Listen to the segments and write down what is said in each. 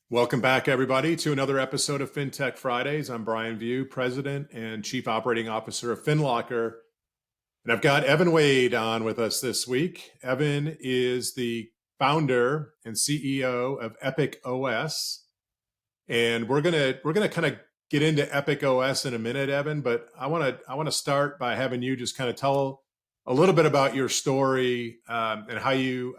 Welcome back, everybody, to another episode of Fintech Fridays. I'm Brian View, President and Chief Operating Officer of FinLocker. And I've got Evan Wade on with us this week. Evan is the founder and CEO of EpochOS. And we're gonna kind of get into EpochOS in a minute, Evan, but I wanna start by having you just kind of tell a little bit about your story and how you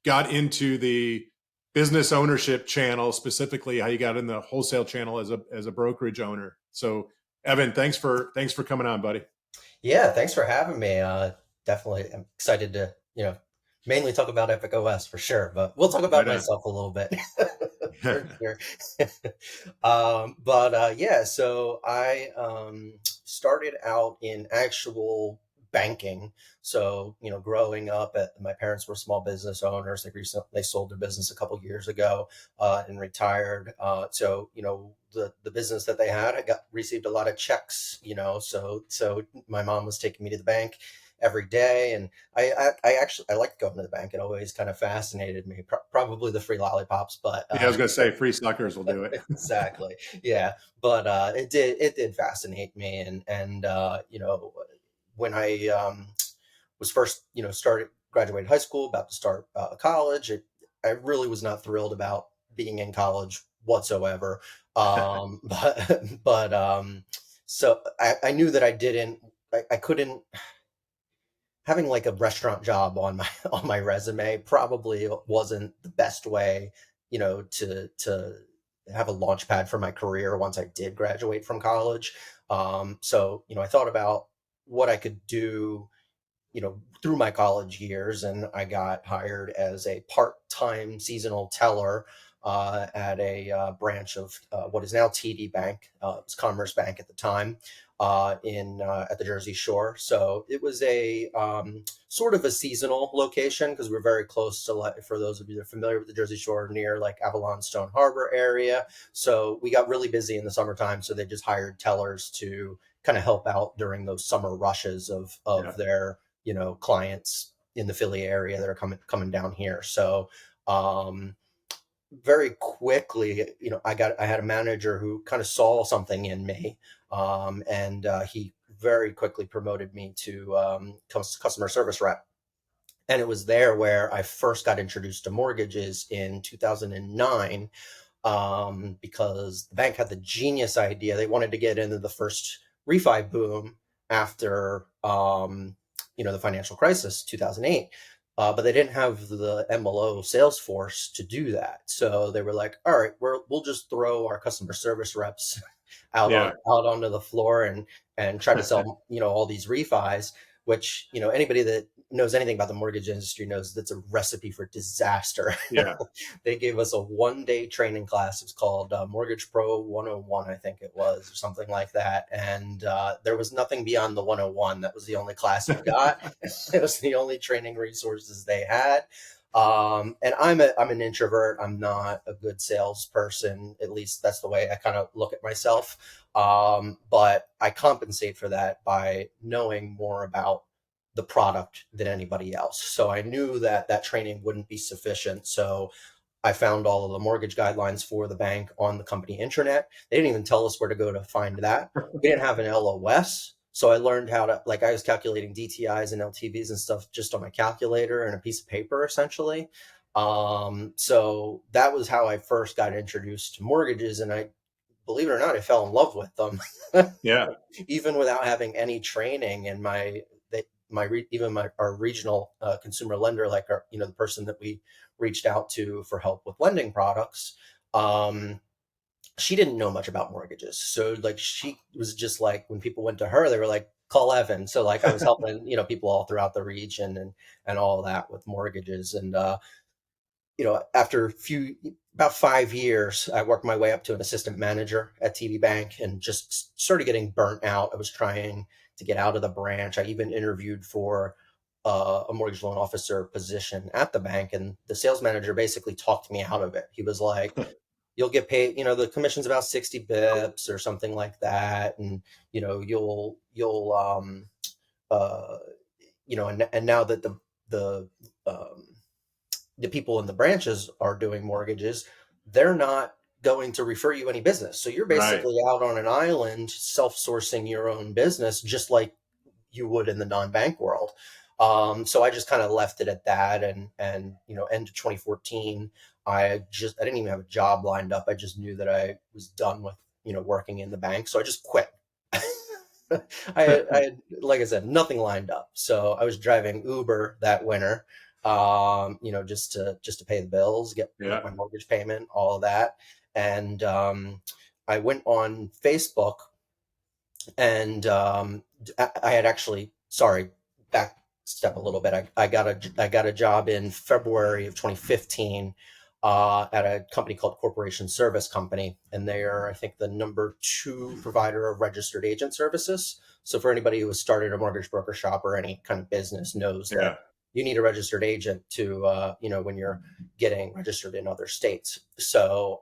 got into the business ownership channel, specifically how you got in the wholesale channel as a brokerage owner. So, Evan, thanks for coming on, buddy. Yeah, thanks for having me. Definitely, I'm excited to mainly talk about EpochOS for sure, but we'll talk about Right on. myself a little bit for sure. But yeah, so I started out in actual banking. So growing up, my parents were small business owners. They sold their business a couple years ago and retired. So the business that they had, I received a lot of checks. So my mom was taking me to the bank every day, and I liked going to the bank. It always kind of fascinated me. Probably the free lollipops, but Yeah, I was going to say free suckers will do it. exactly, yeah. But it did fascinate me, and when I was first started graduated high school, about to start college, I really was not thrilled about being in college whatsoever. But so I knew that I couldn't, having like a restaurant job on my on my resume probably wasn't the best way, to have a launch pad for my career once I did graduate from college. So I thought about what I could do, through my college years, and I got hired as a part-time seasonal teller at a branch of what is now TD Bank. It was Commerce Bank at the time, in at the Jersey Shore. So it was a sort of a seasonal location because we're very close to, like, for those of you that are familiar with the Jersey Shore, near like Avalon Stone Harbor area. So we got really busy in the summertime. So they just hired tellers to kind of help out during those summer rushes of Yeah. their clients in the Philly area that are coming down here. So very quickly, I had a manager who kind of saw something in me, and he very quickly promoted me to customer service rep. And it was there where I first got introduced to mortgages in 2009, because the bank had the genius idea. They wanted to get into the first refi boom after the financial crisis, 2008. But they didn't have the MLO sales force to do that. So they were like, all right, we'll just throw our customer service reps Yeah. out onto the floor and try to sell, all these refis, which, anybody that knows anything about the mortgage industry knows that's a recipe for disaster. Yeah. They gave us a 1-day training class. It was called Mortgage Pro 101, I think it was, or something like that. And there was nothing beyond the 101. That was the only class you got. It was the only training resources they had. And I'm an introvert. I'm not a good salesperson. At least that's the way I kind of look at myself. But I compensate for that by knowing more about the product than anybody else. So I knew that that training wouldn't be sufficient. So I found all of the mortgage guidelines for the bank on the company intranet. They didn't even tell us where to go to find that. We didn't have an LOS. So I learned how to, like, I was calculating DTIs and LTVs and stuff just on my calculator and a piece of paper, essentially. So that was how I first got introduced to mortgages. And I, believe it or not, I fell in love with them, Yeah. even without having any training. And our regional consumer lender, like the person that we reached out to for help with lending products, she didn't know much about mortgages. So like she was just like, when people went to her, they were like, call Evan. So like I was helping, people all throughout the region and all that with mortgages. And after about 5 years, I worked my way up to an assistant manager at TD Bank and just started getting burnt out. I was trying to get out of the branch. I even interviewed for a mortgage loan officer position at the bank, and the sales manager basically talked me out of it. He was like, you'll get paid, the commission's about 60 bips or something like that. And, you'll uh, and now that the, um, the people in the branches are doing mortgages, they're not going to refer you any business. So you're Right. basically out on an island self-sourcing your own business, just like you would in the non-bank world. So I just kind of left it at that. And end of 2014, I didn't even have a job lined up. I just knew that I was done with, working in the bank. So I just quit. Like I said, nothing lined up. So I was driving Uber that winter, just to pay the bills, make Yeah. my mortgage payment, all of that. And I went on Facebook, and I had actually, sorry, back step a little bit. I got a job in February of 2015 at a company called Corporation Service Company, and they are, I think, the number 2 provider of registered agent services. So for anybody who has started a mortgage broker shop or any kind of business knows Yeah. that you need a registered agent to, when you're getting registered in other states. So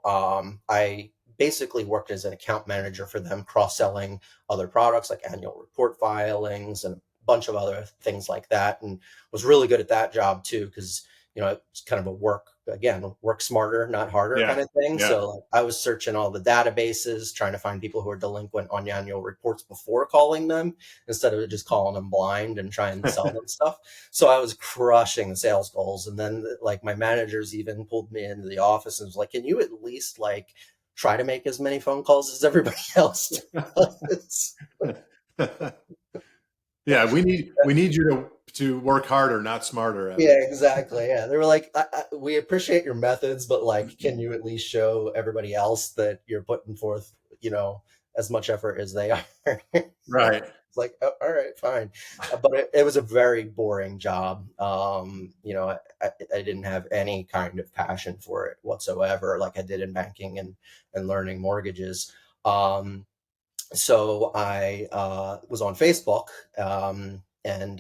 I basically worked as an account manager for them, cross-selling other products like annual report filings and a bunch of other things like that, and was really good at that job too, because it's kind of a work smarter, not harder Yeah. kind of thing. Yeah. So like, I was searching all the databases, trying to find people who are delinquent on annual reports before calling them, instead of just calling them blind and trying to sell them stuff. So I was crushing the sales goals. And then like my managers even pulled me into the office and was like, can you at least like try to make as many phone calls as everybody else does? Yeah. We need you to work harder, not smarter, Yeah, Evan. exactly. Yeah, they were like, "We appreciate your methods, but like, can you at least show everybody else that you're putting forth, as much effort as they are?" Right. It's like, oh, all right, fine. But it was a very boring job. I didn't have any kind of passion for it whatsoever, like I did in banking and learning mortgages. So I was on Facebook, and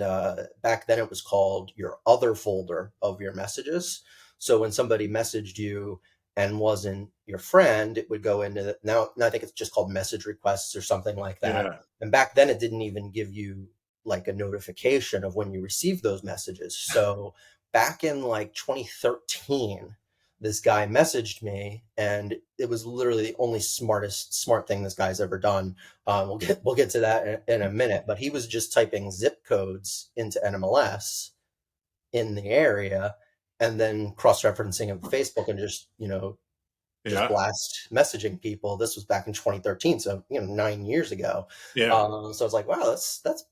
back then it was called your other folder of your messages. So when somebody messaged you and wasn't your friend, it would go into now I think it's just called message requests or something like that. Yeah. And back then it didn't even give you like a notification of when you received those messages. So back in like 2013, this guy messaged me, and it was literally the only smart thing this guy's ever done. We'll get to that in a minute, but he was just typing zip codes into NMLS in the area, and then cross-referencing it with Facebook, and just Yeah. blast messaging people. This was back in 2013, so 9 years ago. Yeah. So I was like, wow, that's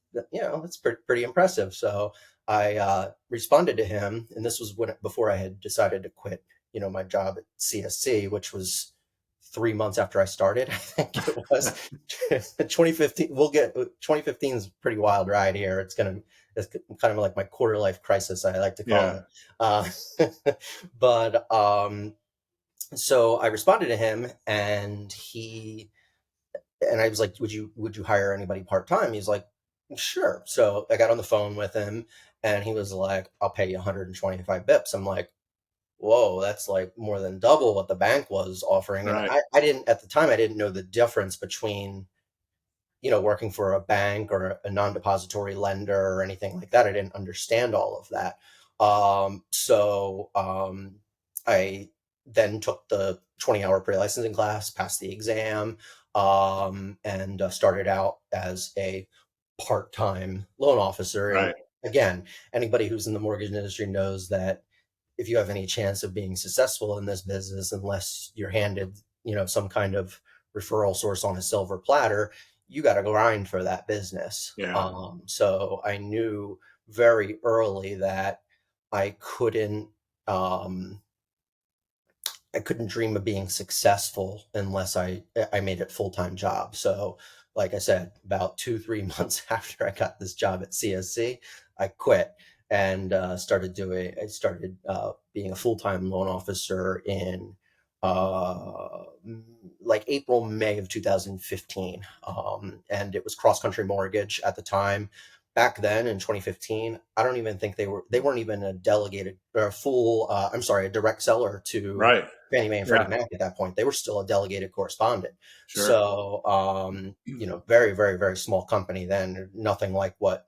pretty impressive. So I responded to him, and this was before I had decided to quit, my job at CSC, which was 3 months after I started. I think it was 2015. 2015 is a pretty wild ride here. It's kind of like my quarter life crisis, I like to call Yeah. it. But so I responded to him, and I was like, would you hire anybody part-time? He's like, sure. So I got on the phone with him, and he was like, I'll pay you 125 bips. I'm like, whoa, that's like more than double what the bank was offering. And Right. I didn't, at the time, I didn't know the difference between, working for a bank or a non-depository lender or anything like that. I didn't understand all of that. So I then took the 20-hour pre-licensing class, passed the exam, and started out as a part-time loan officer. And Right. again, anybody who's in the mortgage industry knows that if you have any chance of being successful in this business, unless you're handed, some kind of referral source on a silver platter, you got to grind for that business. Yeah. So I knew very early that I couldn't, um, I couldn't dream of being successful unless I made it full-time job. So like I said, about 2-3 months after I got this job at CSC, I quit and started being a full-time loan officer in like April, May of 2015. And it was cross-country mortgage at the time. Back then in 2015, I don't even think they weren't even a delegated or a direct seller to Right. Fannie Mae and Freddie Yeah. Mac at that point. They were still a delegated correspondent. Sure. So, very, very, very small company then, nothing like what,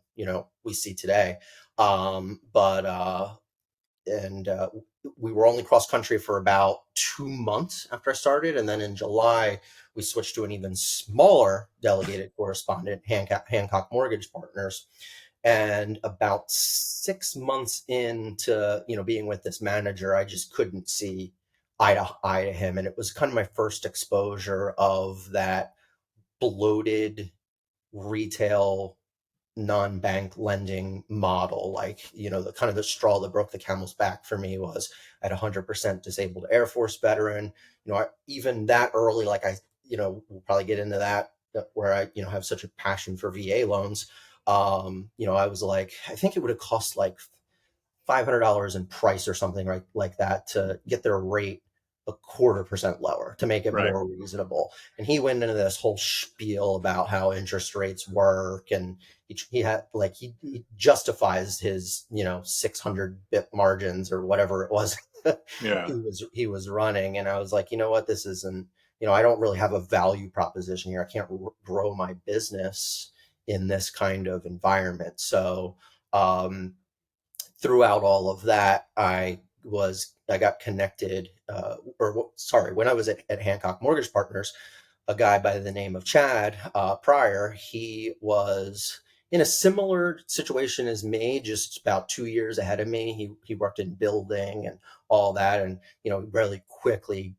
we see today. But, and we were only cross country for about 2 months after I started. And then in July, we switched to an even smaller delegated correspondent, Hancock Mortgage Partners. And about 6 months into, being with this manager, I just couldn't see eye to eye to him. And it was kind of my first exposure of that bloated retail non-bank lending model. Like, the kind of the straw that broke the camel's back for me was at 100% disabled Air Force veteran. Even that early, like we'll probably get into that, where I, have such a passion for VA loans. I was like, I think it would have cost like $500 in price or something like that to get their rate 0.25% lower to make it Right. more reasonable. And he went into this whole spiel about how interest rates work, and he had like he justifies his 600 bip margins or whatever it was Yeah. he was running. And I was like, what, this isn't, I don't really have a value proposition here. I can't grow my business in this kind of environment. So throughout all of that, I got connected, when I was at Hancock Mortgage Partners, a guy by the name of Chad Pryor, he was in a similar situation as me, just about 2 years ahead of me. He worked in building and all that, and really quickly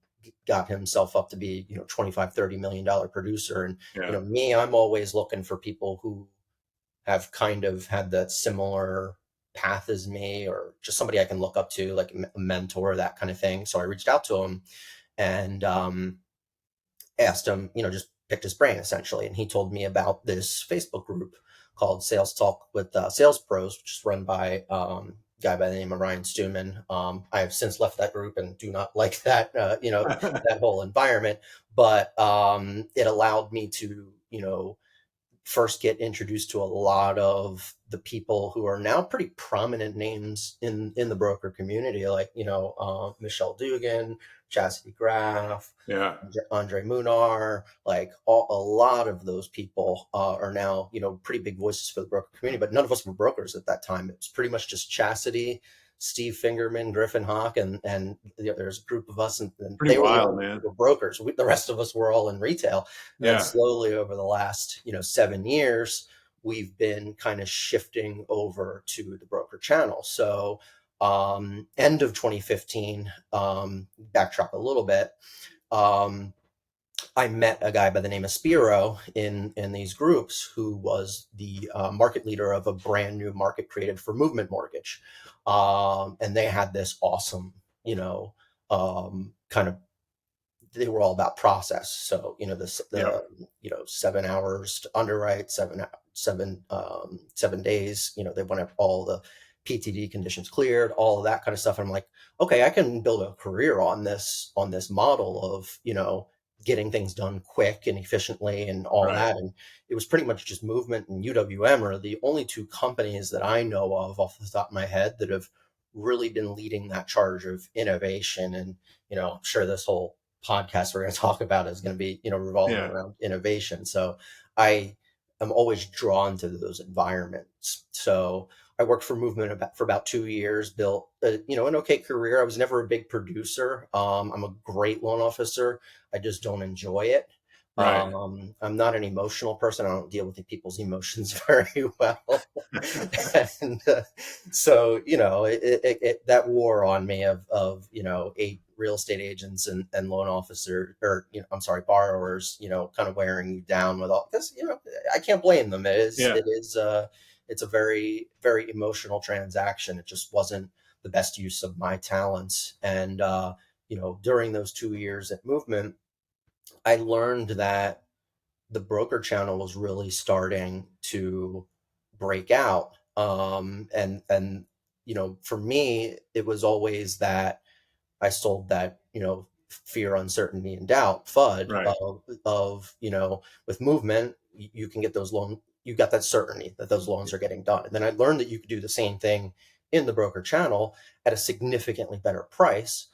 got himself up to be $25-30 million producer. And Yeah. me, I'm always looking for people who have kind of had that similar path as me, or just somebody I can look up to, like a mentor, that kind of thing. So I reached out to him and asked him, just picked his brain essentially. And he told me about this Facebook group called Sales Talk with Sales Pros, which is run by a guy by the name of Ryan Stewman. I have since left that group and do not like that, that whole environment. But it allowed me to, first get introduced to a lot of the people who are now pretty prominent names in the broker community, like, Michelle Dugan, Chastity Graff, Yeah. Andre Munar, like a lot of those people are now, pretty big voices for the broker community, but none of us were brokers at that time. It was pretty much just Chastity, Steve Fingerman, Griffin Hawk, and there's a group of us, and Pretty they wild, man. were brokers. The rest of us were all in retail. And then slowly over the last 7 years, we've been kind of shifting over to the broker channel. So end of 2015, backtrack a little bit. I met a guy by the name of Spiro in these groups, who was the market leader of a brand new market created for Movement Mortgage. And they had this awesome, kind of, they were all about process. So, the 7 hours to underwrite, 7 days, they want to have all the PTD conditions cleared, all of that kind of stuff. And I'm like, okay, I can build a career on this model of, getting things done quick and efficiently and all that. And it was pretty much just Movement and UWM are the only two companies that I know of off the top of my head that have really been leading that charge of innovation. And, I'm sure this whole podcast we're going to talk about is going to be, revolving around innovation. So I am always drawn to those environments. So I worked for Movement for about 2 years, built, an okay career. I was never a big producer. I'm a great loan officer. I just don't enjoy it. I'm not an emotional person. I don't deal with people's emotions very well. And so, that wore on me of 8 real estate agents and loan officer, or, borrowers, kind of wearing you down with all this, I can't blame them. It's a very, very emotional transaction. It just wasn't the best use of my talents. And, during those 2 years at Movement, I learned that the broker channel was really starting to break out. And for me, it was always that I sold that, fear, uncertainty, and doubt FUD of with Movement, you can get those loans. You got that certainty that those loans are getting done. And then I learned that you could do the same thing in the broker channel at a significantly better price.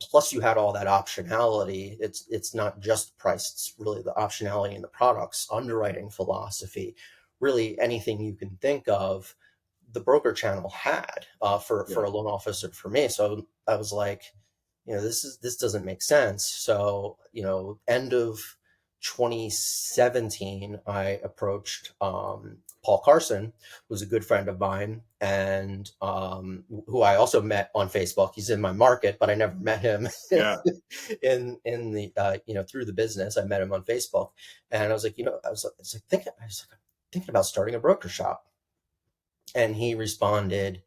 Plus you had all that optionality. It's not just the price, it's really the optionality in the products, underwriting philosophy, really anything you can think of the broker channel had for a loan officer for me. So I was like, this doesn't make sense. So, end of 2017, I approached Paul Carson, who's a good friend of mine, and who I also met on Facebook. He's in my market, but I never met him Yeah. in the through the business. I met him on Facebook, and I was like, thinking about starting a broker shop. And he responded,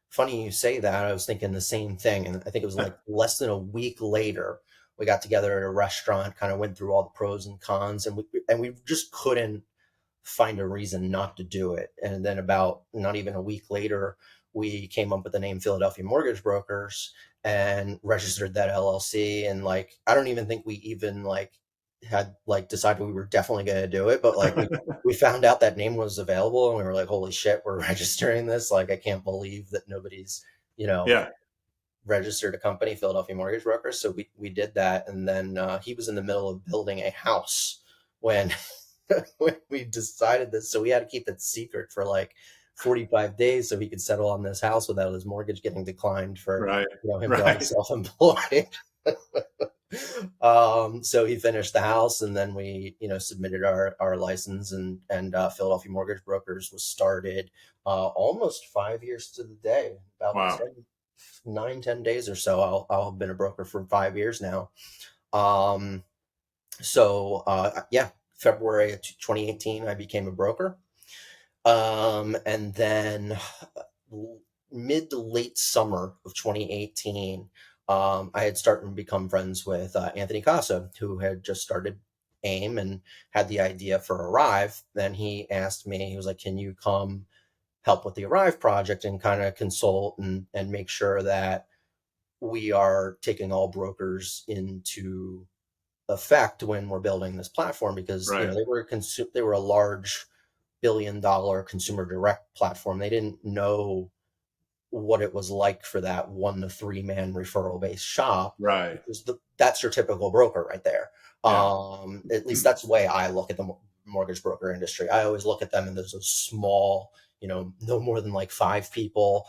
funny you say that. I was thinking the same thing. And I think it was like less than a week later, we got together at a restaurant, kind of went through all the pros and cons, and we just couldn't find a reason not to do it. And then about not even a week later, we came up with the name Philadelphia Mortgage Brokers and registered that LLC. And like, I don't even think we even had decided we were definitely going to do it, but we found out that name was available and we were like, holy shit, we're registering this. Like, I can't believe that nobody's, registered a company, Philadelphia Mortgage Brokers. So we did that. And then he was in the middle of building a house when when we decided this. So we had to keep it secret for 45 days so he could settle on this house without his mortgage getting declined for him going self-employed. So he finished the house, and then we, submitted our license, and Philadelphia Mortgage Brokers was started almost 5 years to the day, about 9-10 days or so. I'll have been a broker for 5 years now. February of 2018, I became a broker. And then mid to late summer of 2018, I had started to become friends with Anthony Casa, who had just started AIM and had the idea for Arrive. Then he asked me, he was like, can you come help with the Arrive project and kind of consult and make sure that we are taking all brokers into effect when we're building this platform, because they were a large billion-dollar consumer direct platform. They didn't know what it was like for that 1 to 3 man referral based shop. Right. That's your typical broker right there. Yeah. At least that's the way I look at the mortgage broker industry. I always look at them and there's a small, no more than 5 people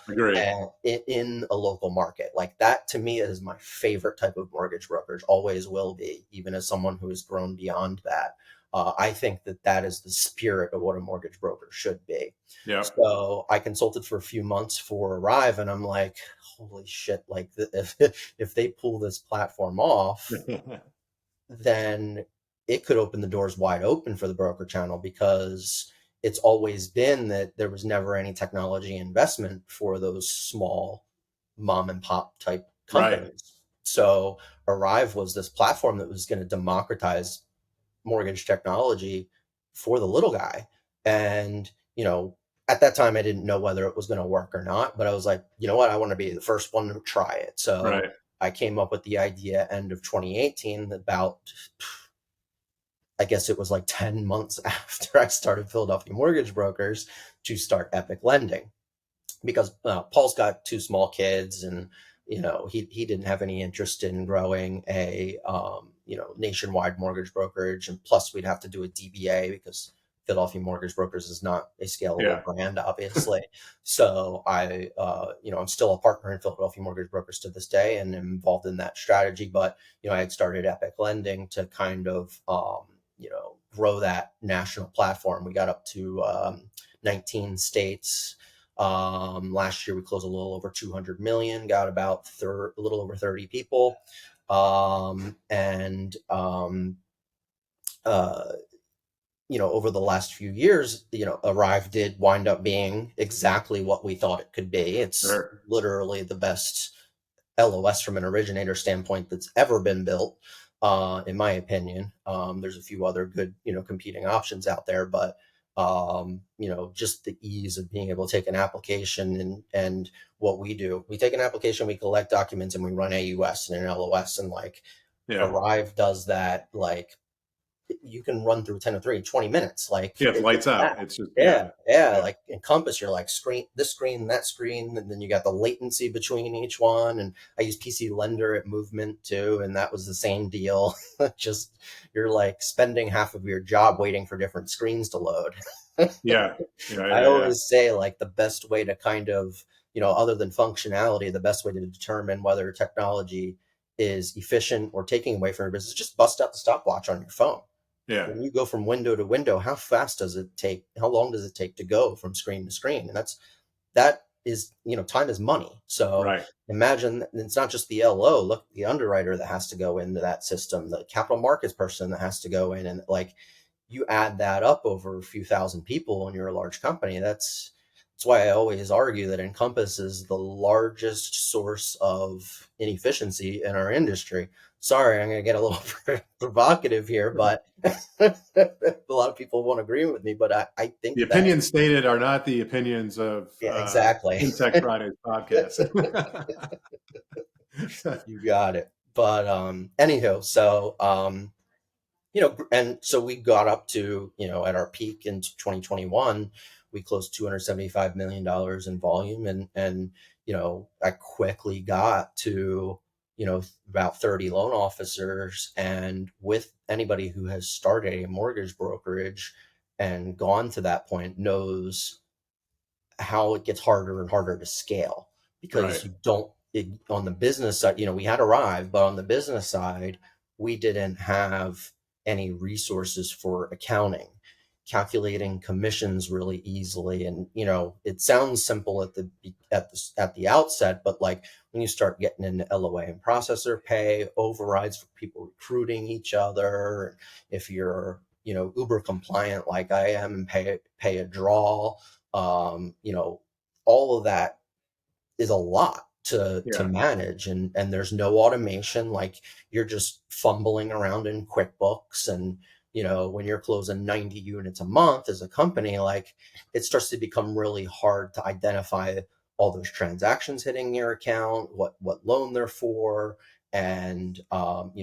in a local market. Like, that to me is my favorite type of mortgage brokerage, always will be, even as someone who has grown beyond that. I think that is the spirit of what a mortgage broker should be. Yeah. So I consulted for a few months for Arrive, and I'm like, holy shit, if they pull this platform off, then it could open the doors wide open for the broker channel, because it's always been that there was never any technology investment for those small mom and pop type companies. Right. So Arrive was this platform that was going to democratize mortgage technology for the little guy. And, at that time, I didn't know whether it was going to work or not, but I was like, you know what? I want to be the first one to try it. So I came up with the idea end of 2018, about, I guess it was 10 months after I started Philadelphia Mortgage Brokers, to start Epoch Lending, because Paul's got 2 small kids, and he didn't have any interest in growing a nationwide mortgage brokerage, and plus we'd have to do a DBA because Philadelphia Mortgage Brokers is not a scalable brand, obviously. So I'm still a partner in Philadelphia Mortgage Brokers to this day and am involved in that strategy. But I had started Epoch Lending to kind of grow that national platform. We got up to 19 states. Last year we closed a little over 200 million, got about a little over 30 people. Over the last few years, Arrive did wind up being exactly what we thought it could be. It's literally the best LOS from an originator standpoint that's ever been built, in my opinion. There's a few other good, competing options out there, but just the ease of being able to take an application and what we do. We take an application, we collect documents, and we run AUS and an LOS, and Arrive does that. You can run through 10 to 3 in 20 minutes. Lights out. It's just like Encompass, you're this screen, that screen, and then you got the latency between each one. And I use PC Lender at Movement too, and that was the same deal. Just you're spending half of your job waiting for different screens to load. Yeah. Yeah. I Yeah. Yeah. always say like the best way to kind of, other than functionality, the best way to determine whether technology is efficient or taking away from your business, just bust out the stopwatch on your phone. Yeah. When you go from window to window, how fast does it take? How long does it take to go from screen to screen? And that is, time is money. So Right. imagine it's not just the LO, look, the underwriter that has to go into that system, the capital markets person that has to go in, and like you add that up over a few thousand people and you're a large company. That's why I always argue that Encompass is the largest source of inefficiency in our industry. Sorry, I'm going to get a little provocative here, but a lot of people won't agree with me, but I think The that, opinions stated are not the opinions of yeah, exactly. Fintech Fridays podcast. You got it. But anyhow, so and so we got up to, at our peak in 2021, we closed $275 million in volume, and I quickly got to about 30 loan officers. And with anybody who has started a mortgage brokerage and gone to that point knows how it gets harder and harder to scale, because Right. you don't on the business side, we had arrived, but on the business side, we didn't have any resources for accounting, calculating commissions really easily. And it sounds simple at the outset, but like when you start getting into LOA and processor pay, overrides for people recruiting each other, if you're uber compliant like I am and pay a draw, all of that is a lot to Yeah. manage, and there's no automation. Like you're just fumbling around in QuickBooks, and when you're closing 90 units a month as a company, like it starts to become really hard to identify all those transactions hitting your account, what loan they're for, and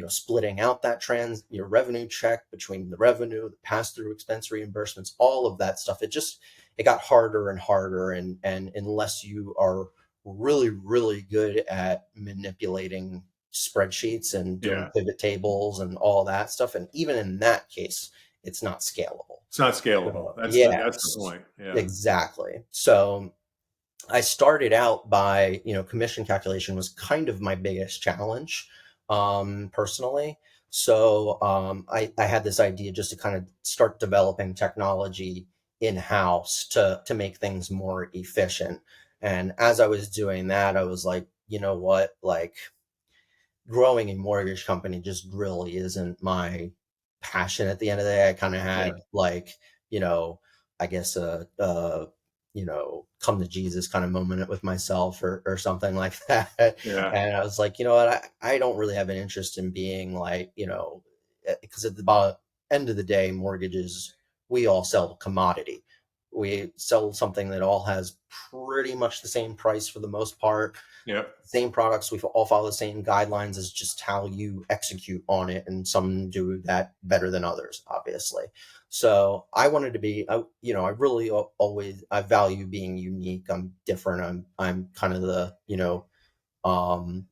splitting out that your revenue check between the revenue, the pass-through expense reimbursements, all of that stuff. It got harder and harder, and unless you are really, really good at manipulating spreadsheets and doing Yeah. pivot tables and all that stuff, and even in that case, it's not scalable. It's not scalable. So, That's the point. Yeah. exactly. So I started out by, commission calculation was kind of my biggest challenge, personally. So I had this idea just to kind of start developing technology in-house to make things more efficient. And as I was doing that, I was like, you know what, like growing a mortgage company just really isn't my passion at the end of the day. I kind of Yeah. had like, I guess come to Jesus kind of moment with myself, or something like that. Yeah. And I was like, you know what, I don't really have an interest in being like, because at the end of the day, mortgages, we all sell commodity. We sell something that all has pretty much the same price for the most part, Yep. same products. We all follow the same guidelines, as just how you execute on it. And some do that better than others, obviously. So I wanted to be, I really always, I value being unique. I'm different. I'm kind of the, um,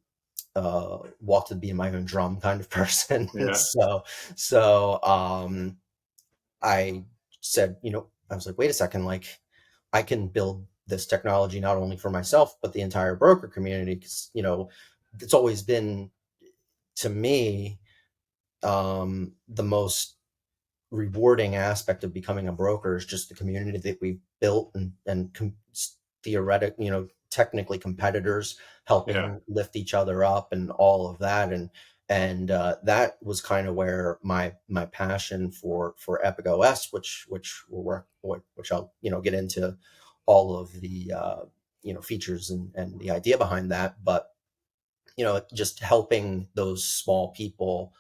walk to be in my own drum kind of person. Yeah. So I said, I was like, wait a second, like I can build this technology not only for myself, but the entire broker community. Because, it's always been, to me, the most rewarding aspect of becoming a broker is just the community that we've built, and theoretic, technically competitors Yeah. helping lift each other up and all of that. And that was kind of where my passion for EpochOS, which I'll get into all of the features and the idea behind that, but just helping those small people,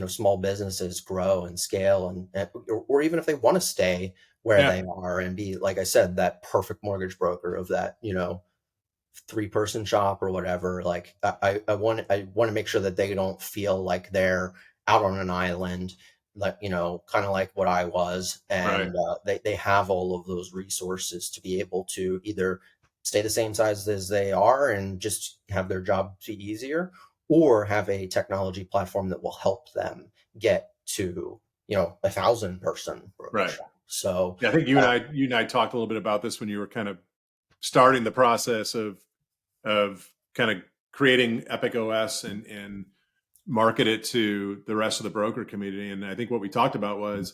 small businesses grow and scale, or even if they want to stay where Yeah. they are and be, like I said, that perfect mortgage broker of that 3-person shop or whatever. Like I want to make sure that they don't feel like they're out on an island, like kind of like what I was. Right. And they have all of those resources to be able to either stay the same size as they are and just have their job be easier, or have a technology platform that will help them get to 1,000-person brokerage Right. shop. So Yeah, I think you and I talked a little bit about this when you were kind of starting the process of kind of creating EpochOS and market it to the rest of the broker community. And I think what we talked about was,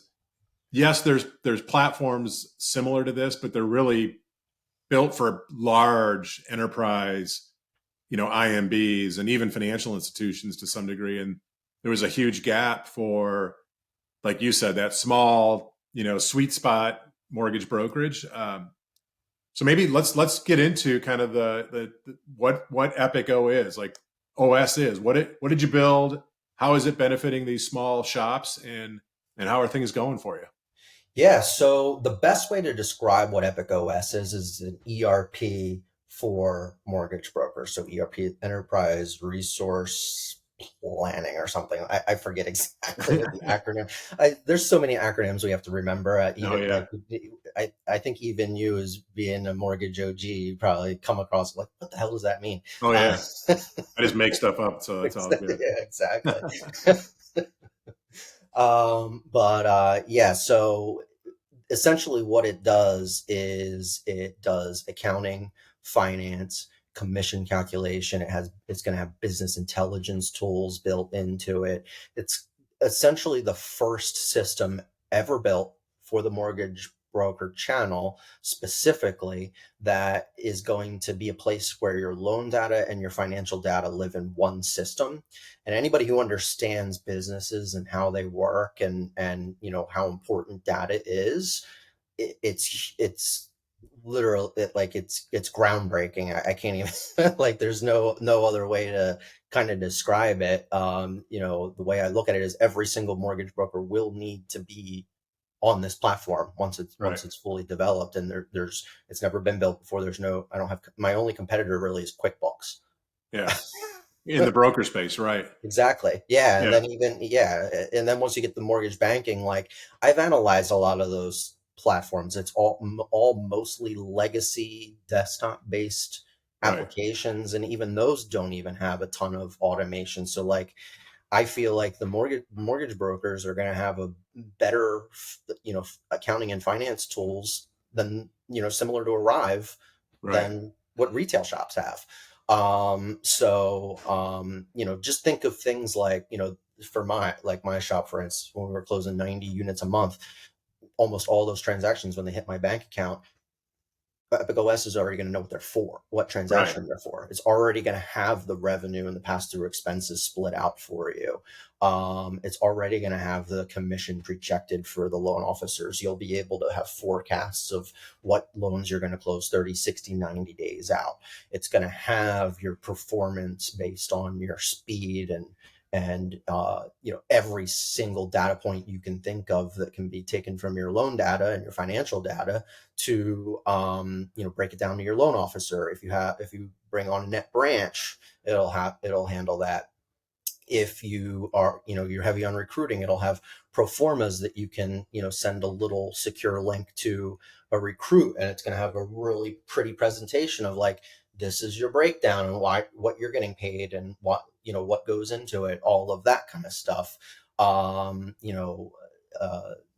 yes, there's platforms similar to this, but they're really built for large enterprise, IMBs and even financial institutions to some degree. And there was a huge gap for, like you said, that small, sweet spot mortgage brokerage. So maybe let's get into kind of the what EpochO is, like OS is. What did you build? How is it benefiting these small shops, and how are things going for you? yeah, so the best way to describe what EpochOS is an ERP for mortgage brokers. So ERP, Enterprise Resource Planning or something. I forget exactly what the acronym. There's so many acronyms we have to remember. Oh Even yeah, like I think even you as being a mortgage OG, you probably come across like, what the hell does that mean? oh Uh, yeah. I just make stuff up, so that's all good. yeah, exactly. So essentially what it does is it does accounting, finance, commission calculation. It's going to have business intelligence tools built into it. It's essentially the first system ever built for the mortgage broker channel specifically, that is going to be a place where your loan data and your financial data live in one system. And anybody who understands businesses and how they work and how important data is, it's literal, it's groundbreaking. I can't even like, there's no other way to kind of describe it. The way I look at it is every single mortgage broker will need to be on this platform once Right. it's fully developed, and there's it's never been built before. I don't have, my only competitor really is QuickBooks. Yeah, in the broker space, right? Exactly. Yeah. And Yeah, then and then once you get the mortgage banking, like, I've analyzed a lot of those platforms. It's all mostly legacy desktop based right. applications. And even those don't even have a ton of automation. So like, I feel like the mortgage brokers are going to have a better, accounting and finance tools than, similar to Arrive, Right. than what retail shops have. Just think of things like, for my shop, for instance, when we were closing 90 units a month, almost all those transactions, when they hit my bank account, EpochOS is already going to know what they're for, what Right. transaction they're for. It's already going to have the revenue and the pass-through expenses split out for you. It's already going to have the commission projected for the loan officers. You'll be able to have forecasts of what loans you're going to close 30, 60, 90 days out. It's going to have your performance based on your speed and every single data point you can think of that can be taken from your loan data and your financial data to break it down to your loan officer. If you bring on a net branch, it'll handle that. If you are, you're heavy on recruiting, it'll have pro formas that you can, send a little secure link to a recruit, and it's going to have a really pretty presentation of like, this is your breakdown and what you're getting paid and what goes into it, all of that kind of stuff.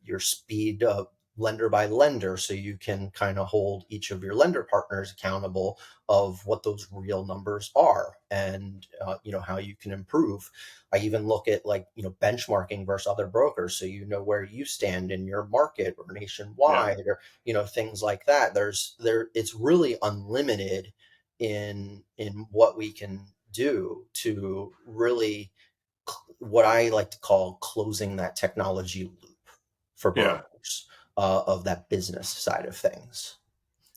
Your speed, lender by lender, so you can kind of hold each of your lender partners accountable of what those real numbers are, and how you can improve. I even look at, like, benchmarking versus other brokers, so where you stand in your market or Yeah. nationwide, or things like that. It's really unlimited in what we can do to really, what I like to call, closing that technology loop for Yeah. brokers, of that business side of things.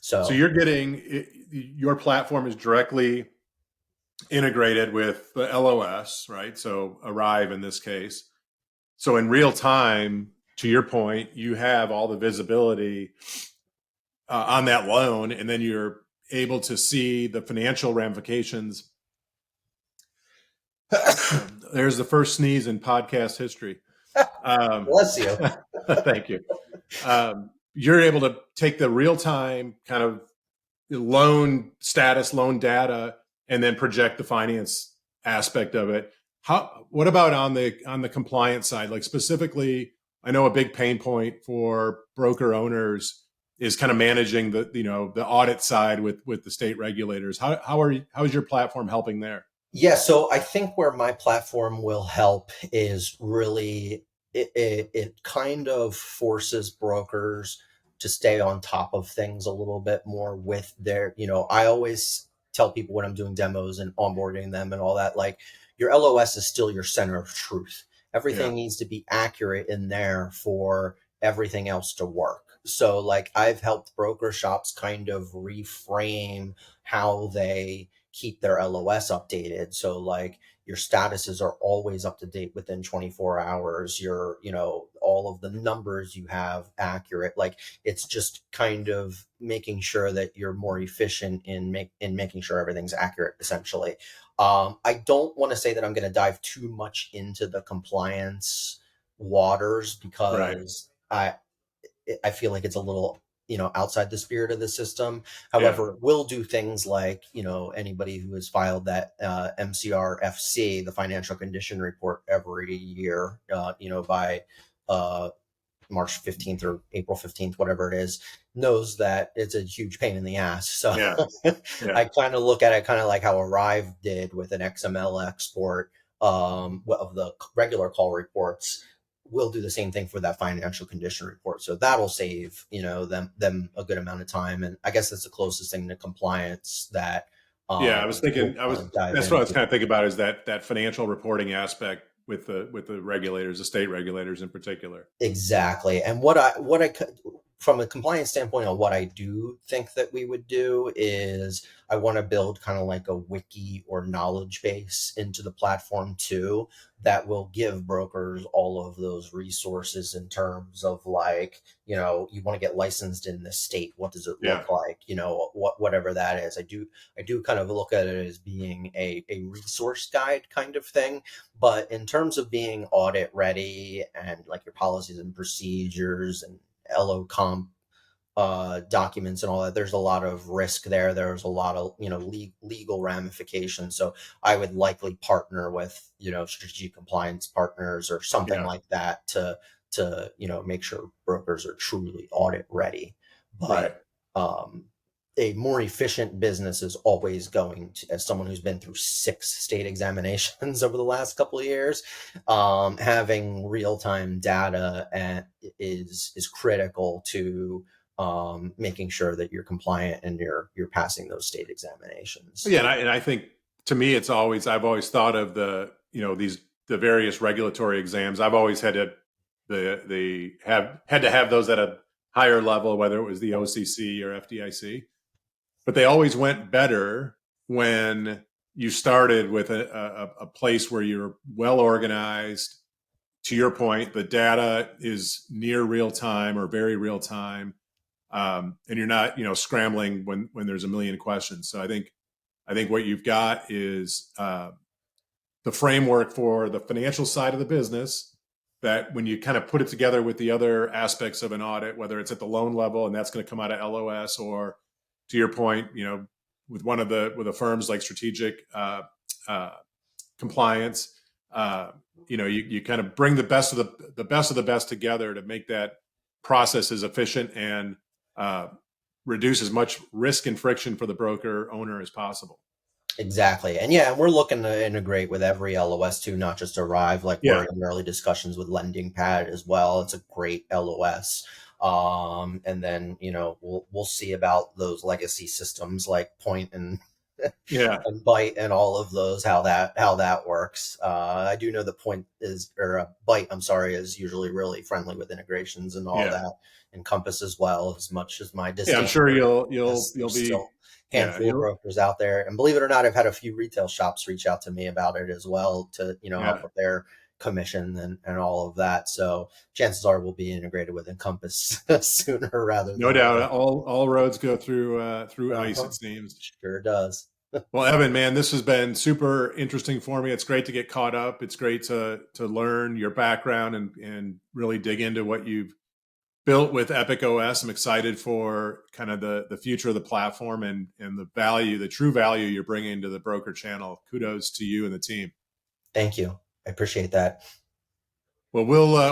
So So you're getting your platform is directly integrated with the LOS, right? So Arrive in this case. So in real time, to your point, you have all the visibility on that loan, and then you're able to see the financial ramifications. There's the first sneeze in podcast history. bless you. Thank you. You're able to take the real time kind of loan status, loan data, and then project the finance aspect of it. What about on the compliance side? Like, specifically, I know a big pain point for broker owners is kind of managing the audit side with the state regulators. How is your platform helping there? Yeah, so I think where my platform will help is really it kind of forces brokers to stay on top of things a little bit more with their, I always tell people when I'm doing demos and onboarding them and all that, like your LOS is still your center of truth. Yeah. Everything needs to be accurate in there for everything else to work. So like I've helped broker shops kind of reframe how they keep their LOS updated. So like your statuses are always up to date within 24 hours. All of the numbers you have accurate. Like it's just kind of making sure that you're more efficient in making sure everything's accurate, essentially. I don't want to say that I'm going to dive too much into the compliance waters Right. because I feel like it's a little, outside the spirit of the system. Yeah. However, we'll do things like, anybody who has filed that MCRFC, the financial condition report every year, by March 15th or April 15th, whatever it is, knows that it's a huge pain in the ass. So Yeah. Yeah. I kind of look at it kind of like how Arrive did with an XML export of the regular call reports. We'll do the same thing for that financial condition report. So that'll save, them a good amount of time. And I guess that's the closest thing to compliance that Yeah, I was we'll thinking. dive That's what I was into. kind of thinking about is that financial reporting aspect with the regulators, the state regulators in particular. Exactly. And from a compliance standpoint on what I do think that we would do is I want to build kind of like a wiki or knowledge base into the platform too, that will give brokers all of those resources in terms of like, you want to get licensed in this state. What does it Yeah. look like? Whatever that is. I do kind of look at it as being a resource guide kind of thing. But in terms of being audit ready and like your policies and procedures and LO comp documents and all that, there's a lot of risk there. There's a lot of, legal ramifications. So I would likely partner with, strategic compliance partners or something Yeah. like that to, make sure brokers are truly audit ready. Right. But, a more efficient business is always going to, as someone who's been through 6 state examinations over the last couple of years, having real-time data is critical to making sure that you're compliant and you're passing those state examinations. Yeah, and I think to me, I've always thought of the various regulatory exams. I've always had to have those at a higher level, whether it was the OCC or FDIC. But they always went better when you started with a place where you're well organized. To your point, the data is near real time or very real time, and you're not scrambling when there's a million questions. So I think what you've got is the framework for the financial side of the business. That when you kind of put it together with the other aspects of an audit, whether it's at the loan level and that's going to come out of LOS, or to your point, with with the firms like strategic compliance, you kind of bring the best of the best together to make that process as efficient and reduce as much risk and friction for the broker owner as possible. Exactly. And yeah, we're looking to integrate with every LOS too, not just Arrive. Like we're Yeah, in early discussions with Lending Pad as well. It's a great LOS. And then, we'll see about those legacy systems like Point and yeah, and Byte and all of those, how that works. I do know that Byte, I'm sorry, is usually really friendly with integrations and all yeah, that. And Compass as well, as much as my yeah. I'm disdain sure for it, you'll there's be still a yeah handful of you'll brokers out there. And believe it or not, I've had a few retail shops reach out to me about it as well to, help yeah. with their commission and all of that. So chances are we'll be integrated with Encompass sooner rather No than later. doubt, all roads go through ICE. Uh-huh. It seems. Sure does. Well, Evan, man, this has been super interesting for me. It's great to get caught up. It's great to learn your background and really dig into what you've built with EpochOS. I'm excited for kind of the future of the platform and the true value you're bringing to the broker channel. Kudos to you and the team. Thank you. I appreciate that. Well,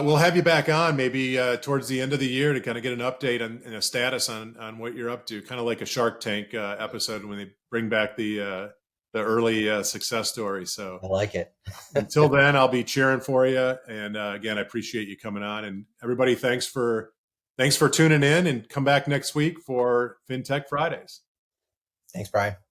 we'll have you back on maybe towards the end of the year to kind of get an update and a status on what you're up to, kind of like a Shark Tank episode when they bring back the early success story. So I like it. until then, I'll be cheering for you. And again, I appreciate you coming on. And everybody, thanks for tuning in, and come back next week for FinTech Fridays. Thanks, Brian.